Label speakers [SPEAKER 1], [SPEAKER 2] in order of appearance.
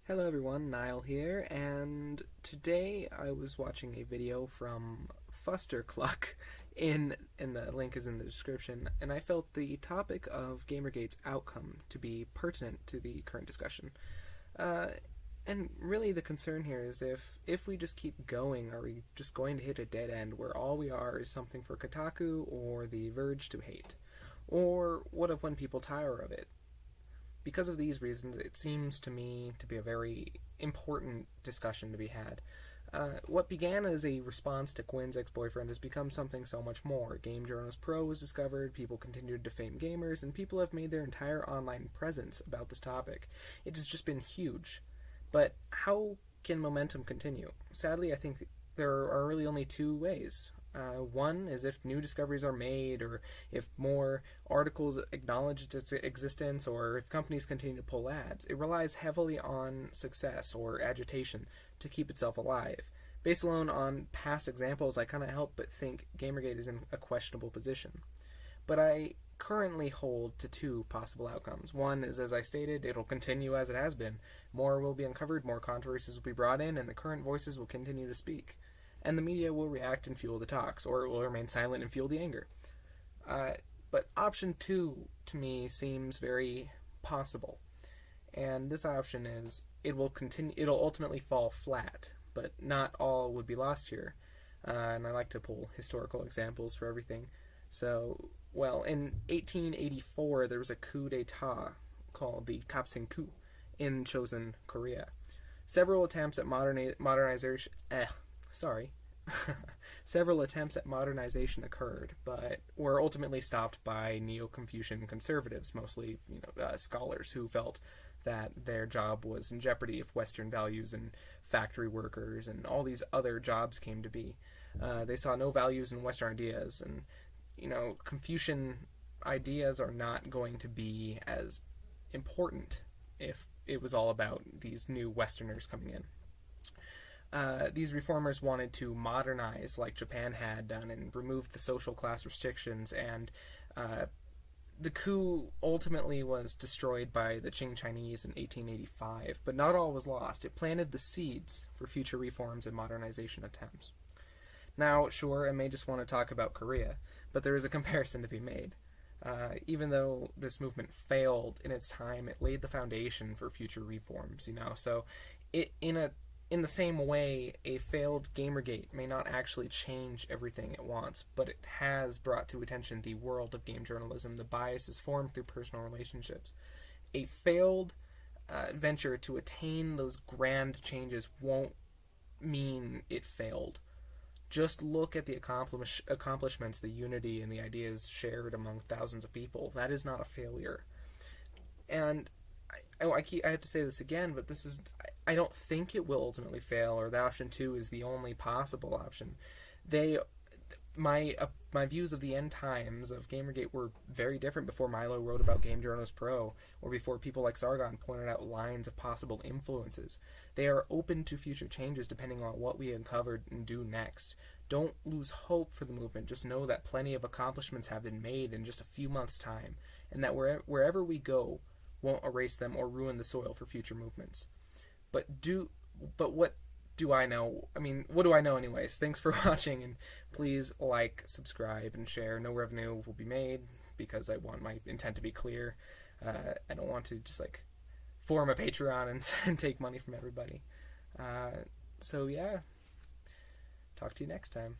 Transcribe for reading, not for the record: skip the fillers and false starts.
[SPEAKER 1] Hello everyone, Nihilo here, and today I was watching a video from Fustercluck, and the link is in the description, and I felt the topic of Gamergate's outcome to be pertinent to the current discussion. And really the concern here is if we just keep going, are we just going to hit a dead end where all we are is something for Kotaku or The Verge to hate? Or what if when people tire of it? Because of these reasons, it seems to me to be a very important discussion to be had. What began as a response to Quinn's ex-boyfriend has become something so much more. Game Journalist Pro was discovered, people continued to defame gamers, and people have made their entire online presence about this topic. It has just been huge. But how can momentum continue? Sadly, I think there are really only two ways. One is if new discoveries are made, or if more articles acknowledge its existence, or if companies continue to pull ads. It relies heavily on success or agitation to keep itself alive. Based alone on past examples, I can't help but think Gamergate is in a questionable position. But I currently hold to two possible outcomes. One is, as I stated, it'll continue as it has been. More will be uncovered, more controversies will be brought in, and the current voices will continue to speak. And the media will react and fuel the talks, or it will remain silent and fuel the anger. But option two, to me, seems very possible. And this option is, it'll ultimately fall flat, but not all would be lost here. And I like to pull historical examples for everything. So, well, in 1884, there was a coup d'etat called the Kapsing coup in Chosun, Korea. Several attempts at Several attempts at modernization occurred, but were ultimately stopped by Neo-Confucian conservatives, mostly scholars who felt that their job was in jeopardy if Western values and factory workers and all these other jobs came to be. They saw no values in Western ideas, and Confucian ideas are not going to be as important if it was all about these new Westerners coming in. These reformers wanted to modernize like Japan had done and remove the social class restrictions, and the coup ultimately was destroyed by the Qing Chinese in 1885, but not all was lost. It planted the seeds for future reforms and modernization attempts. Now, sure, I may just want to talk about Korea, but there is a comparison to be made. Even though this movement failed in its time, it laid the foundation for future reforms, so in the same way, a failed Gamergate may not actually change everything it wants, but it has brought to attention the world of game journalism, the biases formed through personal relationships. A failed venture to attain those grand changes won't mean it failed. Just look at the accomplishments, the unity, and the ideas shared among thousands of people. That is not a failure. And I have to say this again, but I don't think it will ultimately fail, or that option two is the only possible option. My views of the end times of Gamergate were very different before Milo wrote about Game Journalist Pro, or before people like Sargon pointed out lines of possible influences. They are open to future changes depending on what we uncover and do next. Don't lose hope for the movement. Just know that plenty of accomplishments have been made in just a few months' time, and that wherever we go won't erase them or ruin the soil for future movements. But what do I know? I mean, what do I know anyways? Thanks for watching, and please like, subscribe, and share. No revenue will be made because I want my intent to be clear. I don't want to just form a Patreon and take money from everybody. So yeah, talk to you next time.